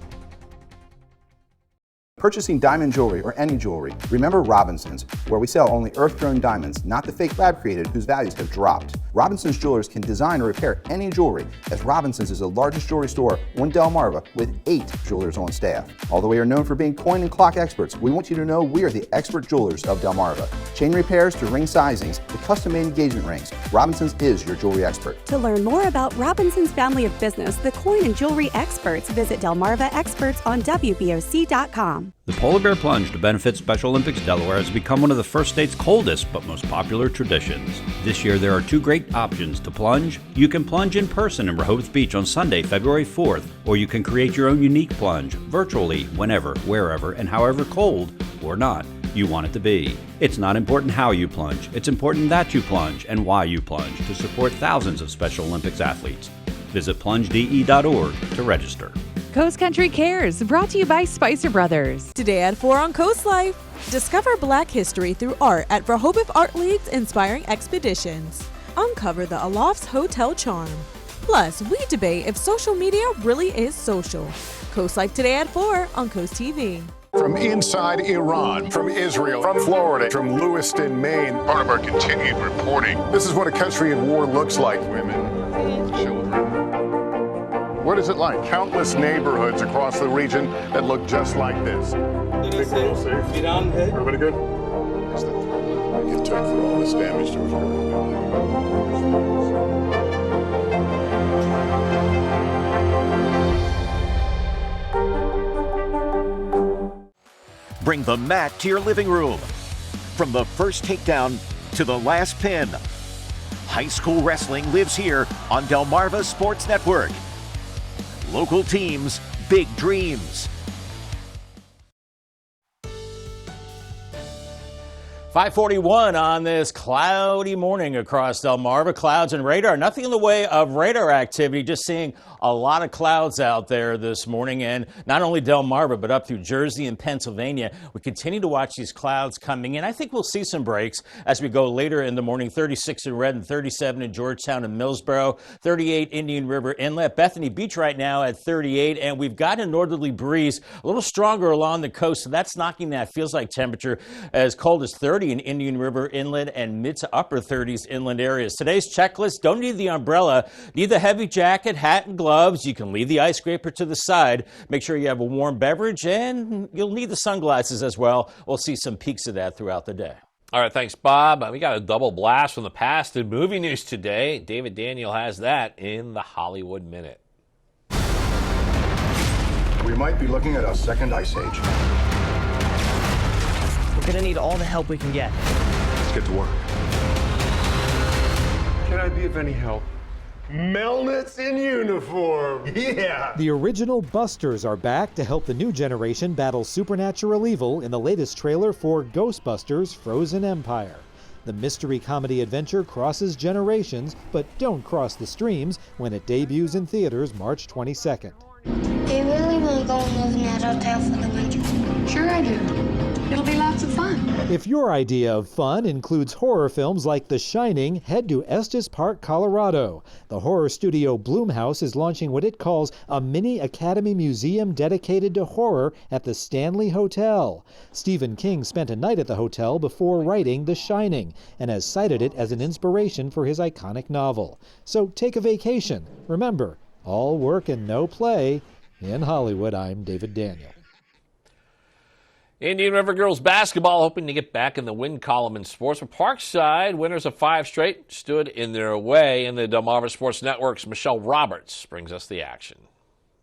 purchasing diamond jewelry or any jewelry, remember Robinsons, where we sell only earth-grown diamonds, not the fake lab-created whose values have dropped. Robinsons Jewelers can design or repair any jewelry, as Robinsons is the largest jewelry store on Delmarva with 8 jewelers on staff. Although we are known for being coin and clock experts, we want you to know we are the expert jewelers of Delmarva. Chain repairs to ring sizings to custom-made engagement rings, Robinsons is your jewelry expert. To learn more about Robinson's family of business, the coin and jewelry experts, visit Delmarva Experts on WBOC.com. The Polar Bear Plunge to benefit Special Olympics Delaware has become one of the first state's coldest but most popular traditions. This year there are 2 great options to plunge. You can plunge in person in Rehoboth Beach on Sunday, February 4th, or you can create your own unique plunge virtually whenever, wherever, and however cold or not you want it to be. It's not important how you plunge, it's important that you plunge and why you plunge to support thousands of Special Olympics athletes. Visit plungede.org to register. Coast Country Cares, brought to you by Spicer Brothers. Today at 4 on Coast Life, discover Black history through art at Rehoboth Art League's Inspiring Expeditions. Uncover the Alof's Hotel charm. Plus, we debate if social media really is social. Coast Life today at 4 on Coast TV. From inside Iran, from Israel, from Florida, from Lewiston, Maine. Part of our continued reporting. This is what a country in war looks like. Women, children. What is it like? Countless neighborhoods across the region that look just like this. Everybody good? It took for all this damage to Bring the mat to your living room. From the first takedown to the last pin, high school wrestling lives here on Delmarva Sports Network. Local teams, big dreams. 541 on this cloudy morning across Delmarva. Clouds and radar. Nothing in the way of radar activity. Just seeing a lot of clouds out there this morning. And not only Delmarva, but up through Jersey and Pennsylvania. We continue to watch these clouds coming in. I think we'll see some breaks as we go later in the morning. 36 in Red and 37 in Georgetown and Millsboro. 38 Indian River Inlet. Bethany Beach right now at 38. And we've got a northerly breeze a little stronger along the coast. So that's knocking that feels like temperature as cold as 30 in Indian River Inlet and mid to upper 30s inland areas. Today's checklist, don't need the umbrella, need the heavy jacket, hat, and gloves. You can leave the ice scraper to the side. Make sure you have a warm beverage, and you'll need the sunglasses as well. We'll see some peaks of that throughout the day. All right, thanks, Bob. We got a double blast from the past in movie news today. David Daniel has that in the Hollywood Minute. We might be looking at a second ice age. We're gonna need all the help we can get. Let's get to work. Can I be of any help? Melnitz in uniform. Yeah. The original Busters are back to help the new generation battle supernatural evil in the latest trailer for Ghostbusters Frozen Empire. The mystery comedy adventure crosses generations, but don't cross the streams when it debuts in theaters March 22nd. Do you really want to go and live in that hotel for the winter? Sure I do. It'll be lots of fun. If your idea of fun includes horror films like The Shining, head to Estes Park, Colorado. The horror studio Blumhouse is launching what it calls a mini Academy Museum dedicated to horror at the Stanley Hotel. Stephen King spent a night at the hotel before writing The Shining and has cited it as an inspiration for his iconic novel. So take a vacation. Remember, all work and no play. In Hollywood, I'm David Daniel. Indian River girls basketball hoping to get back in the win column in sports. But Parkside, winners of 5 straight, stood in their way. And the Delmarva Sports Network's Michelle Roberts brings us the action.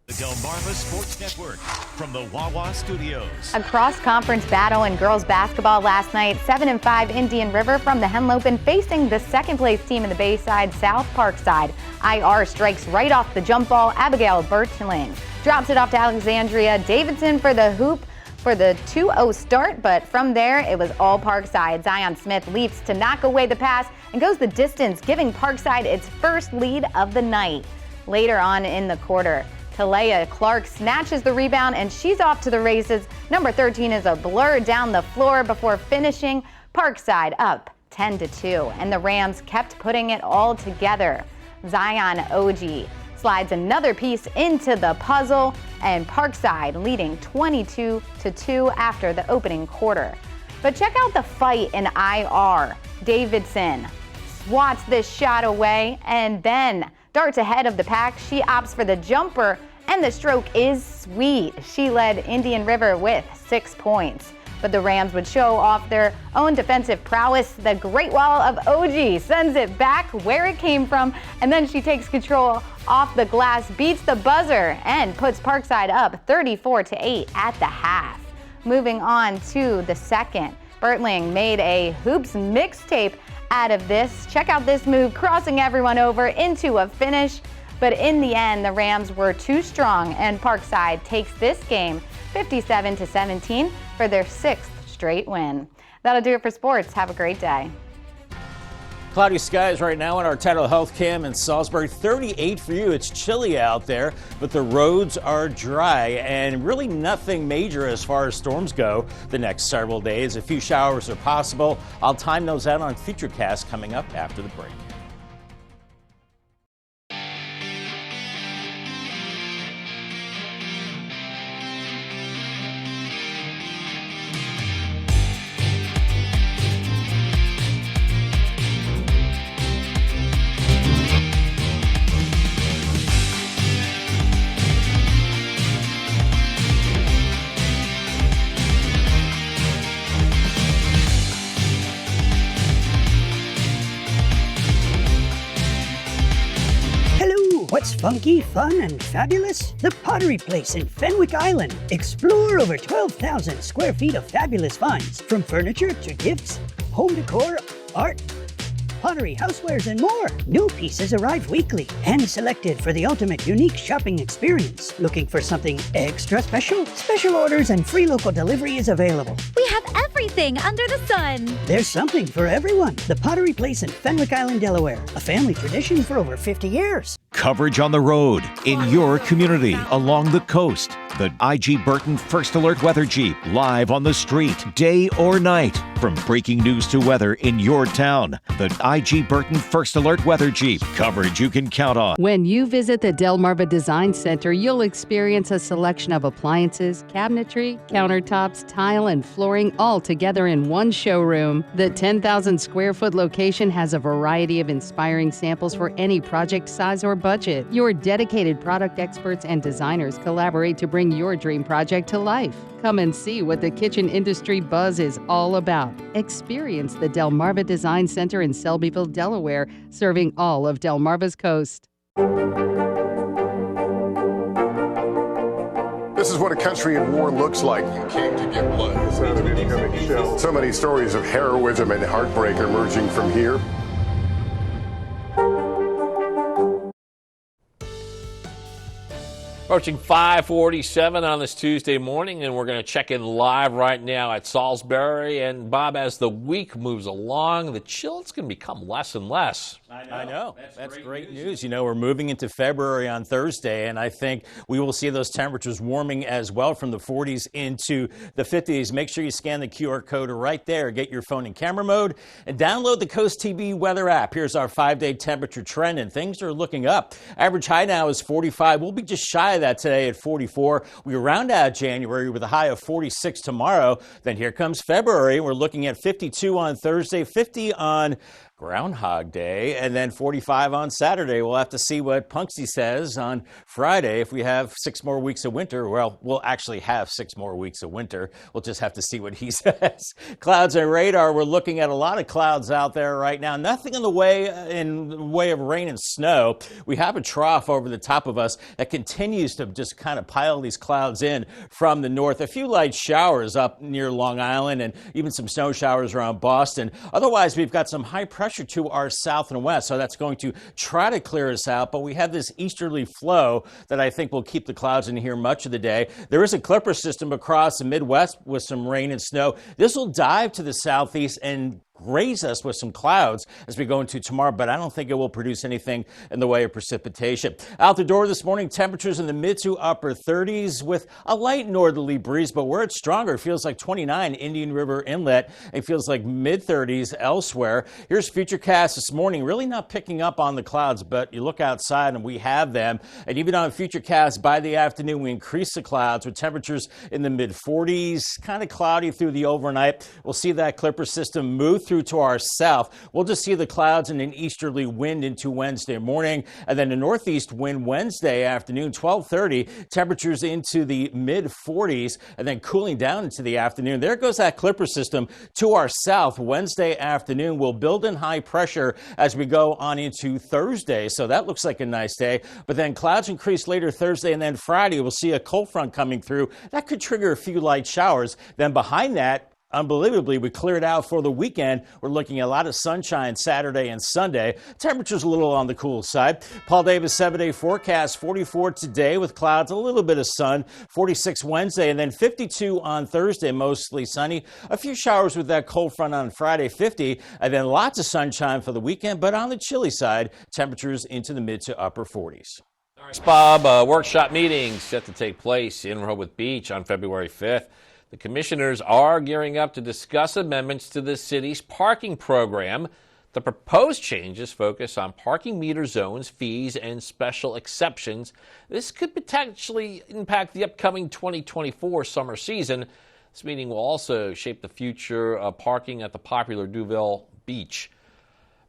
The Delmarva Sports Network from the Wawa Studios. A cross-conference battle in girls basketball last night. 7-5 Indian River from the Henlopen facing the second-place team in the Bayside, South Parkside. IR strikes right off the jump ball. Abigail Bertland drops it off to Alexandria Davidson for the hoop for the 2-0 start, but from there it was all Parkside. Zion Smith leaps to knock away the pass and goes the distance, giving Parkside its first lead of the night. Later on in the quarter, Talea Clark snatches the rebound and she's off to the races. Number 13 is a blur down the floor before finishing. Parkside up 10-2, and the Rams kept putting it all together. Zion OG slides another piece into the puzzle, and Parkside leading 22-2 after the opening quarter. But check out the fight in IR. Davidson swats this shot away and then darts ahead of the pack. She opts for the jumper, and the stroke is sweet. She led Indian River with 6 points. But the Rams would show off their own defensive prowess. The Great Wall of OG sends it back where it came from, and then she takes control off the glass, beats the buzzer, and puts Parkside up 34-8 at the half. Moving on to the second, Bertling made a hoops mixtape out of this. Check out this move, crossing everyone over into a finish. But in the end, the Rams were too strong, and Parkside takes this game 57-17 for their 6th straight win. That'll do it for sports. Have a great day. Cloudy skies right now on our Title Health Cam in Salisbury. 38 for you. It's chilly out there, but the roads are dry and really nothing major as far as storms go the next several days. A few showers are possible. I'll time those out on Futurecast coming up after the break. What's funky, fun, and fabulous? The Pottery Place in Fenwick Island. Explore over 12,000 square feet of fabulous finds, from furniture to gifts, home decor, art, pottery, housewares, and more. New pieces arrive weekly, hand-selected for the ultimate unique shopping experience. Looking for something extra special? Special orders and free local delivery is available. We have everything under the sun. There's something for everyone. The Pottery Place in Fenwick Island, Delaware. A family tradition for over 50 years. Coverage on the road, in your community, along the coast. The IG Burton First Alert Weather Jeep, live on the street, day or night. From breaking news to weather in your town, the IG Burton First Alert Weather Jeep. Coverage you can count on. When you visit the Delmarva Design Center, you'll experience a selection of appliances, cabinetry, countertops, tile, and flooring all together in one showroom. The 10,000 square foot location has a variety of inspiring samples for any project size or budget. Your dedicated product experts and designers collaborate to bring your dream project to life. Come and see what the kitchen industry buzz is all about. Experience the Delmarva Design Center in Selbyville, Delaware, serving all of Delmarva's coast. This is what a country at war looks like. You came to get blood. It's not an incoming shell. So many stories of heroism and heartbreak emerging from here. Approaching 5:47 on this Tuesday morning, and we're going to check in live right now at Salisbury. And Bob, as the week moves along, the chill's going to become less and less. I know. That's great news. You know, we're moving into February on Thursday, and I think we will see those temperatures warming as well from the 40s into the 50s. Make sure you scan the QR code right there. Get your phone in camera mode and download the CoastTV weather app. Here's our 5-day temperature trend, and things are looking up. Average high now is 45. We'll be just shy of that today at 44. We round out January with a high of 46 tomorrow. Then here comes February. We're looking at 52 on Thursday, 50 on Groundhog Day, and then 45 on Saturday. We'll have to see what Punksy says on Friday. If we have 6 more weeks of winter, well, we'll actually have 6 more weeks of winter. We'll just have to see what he says. Clouds and radar, we're looking at a lot of clouds out there right now. Nothing in the way of rain and snow. We have a trough over the top of us that continues to just kind of pile these clouds in from the north. A few light showers up near Long Island and even some snow showers around Boston. Otherwise, we've got some high pressure to our south and west, so that's going to try to clear us out, but we have this easterly flow that I think will keep the clouds in here much of the day. There is a clipper system across the Midwest with some rain and snow. This will dive to the southeast and graze us with some clouds as we go into tomorrow, but I don't think it will produce anything in the way of precipitation. Out the door this morning, temperatures in the mid to upper 30s with a light northerly breeze, but where it's stronger, it feels like 29 Indian River Inlet. It feels like mid 30s elsewhere. Here's Futurecast this morning, really not picking up on the clouds, but you look outside and we have them. And even on Futurecast by the afternoon, we increase the clouds with temperatures in the mid 40s, kind of cloudy through the overnight. We'll see that Clipper system move through to our south. We'll just see the clouds and an easterly wind into Wednesday morning, and then a northeast wind Wednesday afternoon, 12:30, temperatures into the mid 40s, and then cooling down into the afternoon. There goes that Clipper system to our south. Wednesday afternoon will build in high pressure as we go on into Thursday, so that looks like a nice day. But then clouds increase later Thursday, and then Friday we'll see a cold front coming through. That could trigger a few light showers. Then behind that, unbelievably, we cleared out for the weekend. We're looking at a lot of sunshine Saturday and Sunday. Temperatures a little on the cool side. Paul Davis 7-day forecast, 44 today with clouds, a little bit of sun, 46 Wednesday, and then 52 on Thursday, mostly sunny. A few showers with that cold front on Friday, 50, and then lots of sunshine for the weekend, but on the chilly side, temperatures into the mid to upper 40s. Thanks, Bob. A workshop meeting set to take place in Rehoboth Beach on February 5th. The commissioners are gearing up to discuss amendments to the city's parking program. The proposed changes focus on parking meter zones, fees, and special exceptions. This could potentially impact the upcoming 2024 summer season. This meeting will also shape the future of parking at the popular Duville Beach.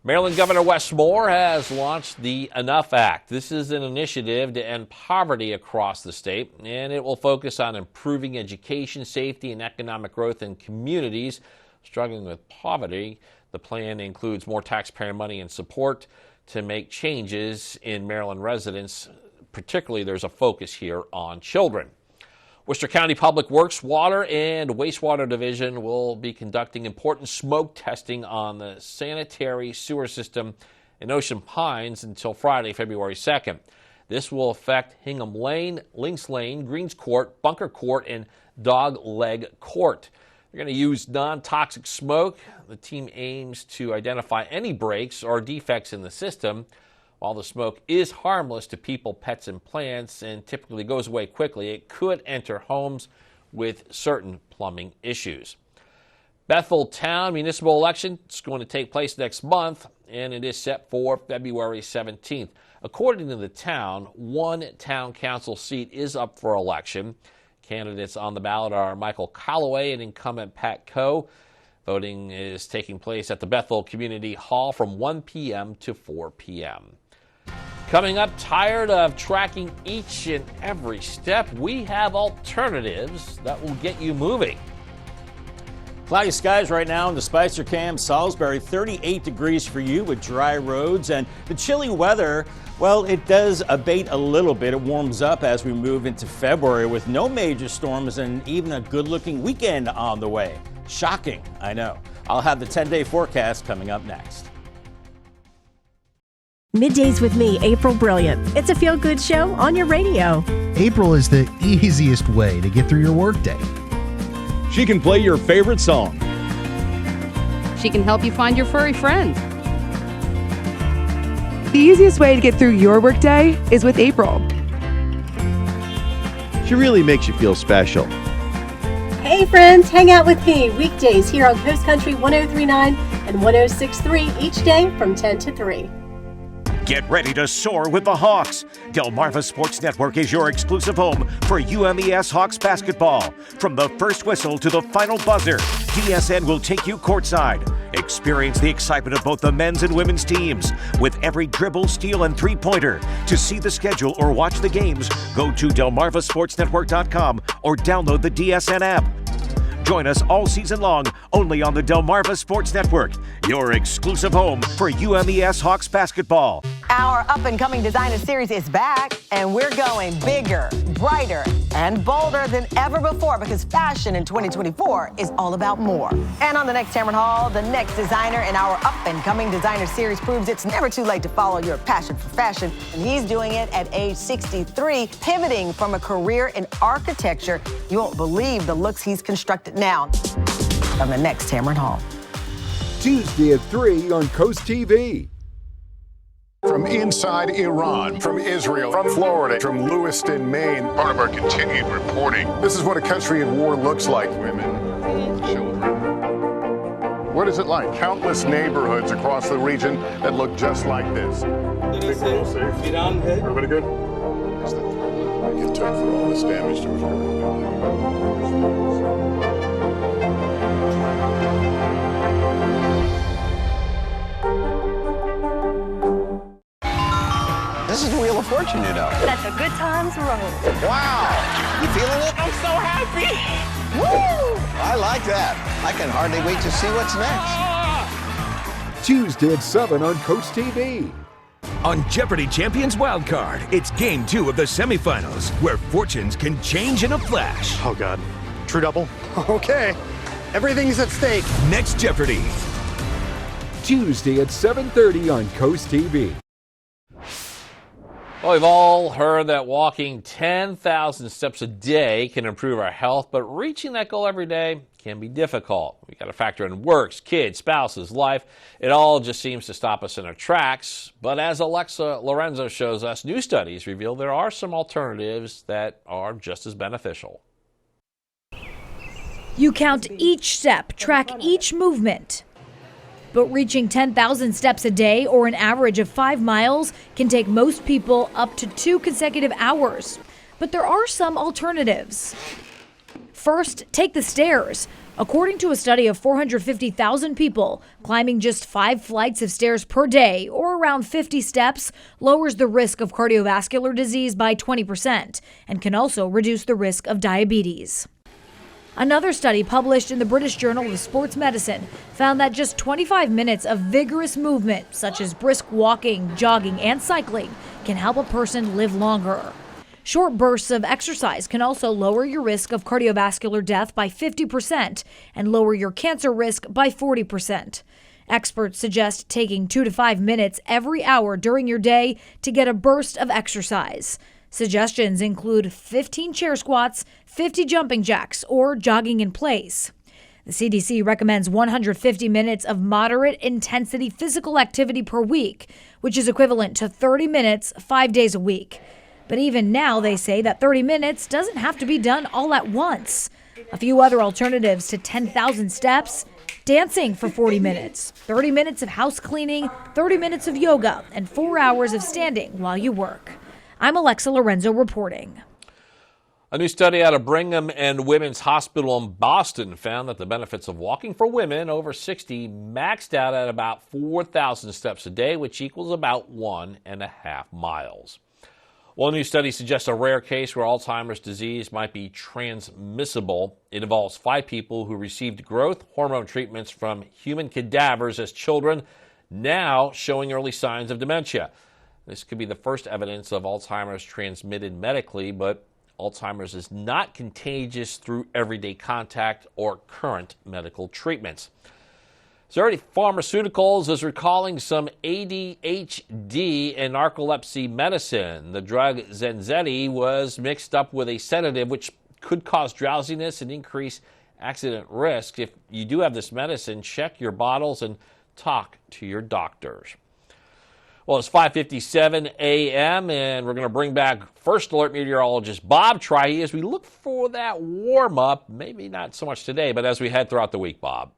Maryland Governor Wes Moore has launched the Enough Act. This is an initiative to end poverty across the state, and it will focus on improving education, safety, and economic growth in communities struggling with poverty. The plan includes more taxpayer money and support to make changes in Maryland residents. Particularly, there's a focus here on children. Worcester County Public Works Water and Wastewater Division will be conducting important smoke testing on the sanitary sewer system in Ocean Pines until Friday, February 2nd. This will affect Hingham Lane, Lynx Lane, Greens Court, Bunker Court, and Dog Leg Court. They're going to use non-toxic smoke. The team aims to identify any breaks or defects in the system. While the smoke is harmless to people, pets, and plants and typically goes away quickly, it could enter homes with certain plumbing issues. Bethel Town municipal election is going to take place next month, and it is set for February 17th. According to the town, one town council seat is up for election. Candidates on the ballot are Michael Calloway and incumbent Pat Coe. Voting is taking place at the Bethel Community Hall from 1 p.m. to 4 p.m. Coming up, tired of tracking each and every step? We have alternatives that will get you moving. Cloudy skies right now in the Spicer Cam, Salisbury, 38 degrees for you with dry roads, and the chilly weather, well, it does abate a little bit. It warms up as we move into February with no major storms and even a good-looking weekend on the way. Shocking, I know. I'll have the 10-day forecast coming up next. Middays with me, April Brilliant. It's a feel-good show on your radio. April is the easiest way to get through your workday. She can play your favorite song. She can help you find your furry friend. The easiest way to get through your workday is with April. She really makes you feel special. Hey friends, hang out with me weekdays here on Coast Country 103.9 and 106.3 each day from 10 to 3. Get ready to soar with the Hawks. Delmarva Sports Network is your exclusive home for UMES Hawks basketball. From the first whistle to the final buzzer, DSN will take you courtside. Experience the excitement of both the men's and women's teams with every dribble, steal, and three-pointer. To see the schedule or watch the games, go to delmarvasportsnetwork.com or download the DSN app. Join us all season long only on the Delmarva Sports Network, your exclusive home for UMES Hawks basketball. Our up-and-coming designer series is back, and we're going bigger, brighter, and bolder than ever before because fashion in 2024 is all about more. And on the next Tamron Hall, the next designer in our up-and-coming designer series proves it's never too late to follow your passion for fashion, and he's doing it at age 63, pivoting from a career in architecture. You won't believe the looks he's constructed now on the next Tamron Hall. Tuesday at 3 on Coast TV. From inside Iran, from Israel, from Florida, from Lewiston, Maine. Part of our continued reporting. This is what a country at war looks like. Women, children. What is it like? Countless neighborhoods across the region that look just like this. Everybody good? I get took for all this damage to his This is the Wheel of Fortune, you know. That's a good times road. Wow! You feeling it? I'm so happy. Woo! I like that. I can hardly wait to see what's next. Tuesday at 7 on Coast TV. On Jeopardy! Champions Wildcard, it's Game 2 of the semifinals, where fortunes can change in a flash. Oh, God. True double? Okay. Everything's at stake. Next Jeopardy! Tuesday at 7:30 on Coast TV. Well, we've all heard that walking 10,000 steps a day can improve our health, but reaching that goal every day can be difficult. We got to factor in works, kids, spouses, life. It all just seems to stop us in our tracks. But as Alexa Lorenzo shows us, new studies reveal there are some alternatives that are just as beneficial. You count each step, track each movement. But reaching 10,000 steps a day, or an average of 5 miles, can take most people up to 2 consecutive hours. But there are some alternatives. First, take the stairs. According to a study of 450,000 people, climbing just 5 flights of stairs per day, or around 50 steps, lowers the risk of cardiovascular disease by 20% and can also reduce the risk of diabetes. Another study published in the British Journal of Sports Medicine found that just 25 minutes of vigorous movement, such as brisk walking, jogging, and cycling, can help a person live longer. Short bursts of exercise can also lower your risk of cardiovascular death by 50% and lower your cancer risk by 40%. Experts suggest taking 2 to 5 minutes every hour during your day to get a burst of exercise. Suggestions include 15 chair squats, 50 jumping jacks, or jogging in place. The CDC recommends 150 minutes of moderate intensity physical activity per week, which is equivalent to 30 minutes 5 days a week. But even now, they say that 30 minutes doesn't have to be done all at once. A few other alternatives to 10,000 steps: dancing for 40 minutes, 30 minutes of house cleaning, 30 minutes of yoga, and 4 hours of standing while you work. I'm Alexa Lorenzo reporting. A new study out of Brigham and Women's Hospital in Boston found that the benefits of walking for women over 60 maxed out at about 4,000 steps a day, which equals about 1.5 miles. One new study suggests a rare case where Alzheimer's disease might be transmissible. It involves 5 people who received growth hormone treatments from human cadavers as children, now showing early signs of dementia. This could be the first evidence of Alzheimer's transmitted medically, but Alzheimer's is not contagious through everyday contact or current medical treatments. Zurich Pharmaceuticals is recalling some ADHD and narcolepsy medicine. The drug Zenzetti was mixed up with a sedative which could cause drowsiness and increase accident risk. If you do have this medicine, check your bottles and talk to your doctors. Well, it's 5:57 a.m., and we're going to bring back First Alert meteorologist Bob Trihey as we look for that warm-up, maybe not so much today, but as we head throughout the week, Bob.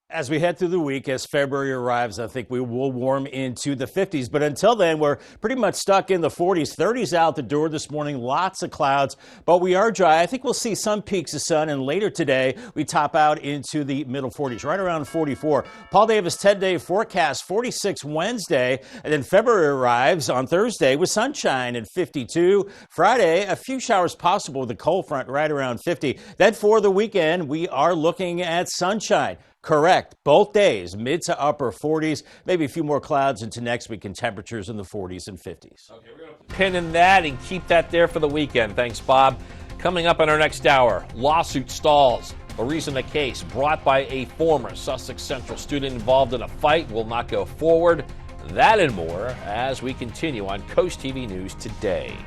As we head through the week, as February arrives, I think we will warm into the 50s. But until then, we're pretty much stuck in the 40s. 30s out the door this morning, lots of clouds, but we are dry. I think we'll see some peaks of sun, and later today, we top out into the middle 40s, right around 44. Paul Davis 10-day forecast, 46 Wednesday, and then February arrives on Thursday with sunshine and 52. Friday, a few showers possible with a cold front right around 50. Then for the weekend, we are looking at sunshine. Correct. Both days, mid to upper 40s, maybe a few more clouds into next week and temperatures in the 40s and 50s. Okay, we're going to pin in that and keep that there for the weekend. Thanks, Bob. Coming up in our next hour, lawsuit stalls. A reason a case brought by a former Sussex Central student involved in a fight will not go forward. That and more as we continue on Coast TV News Today.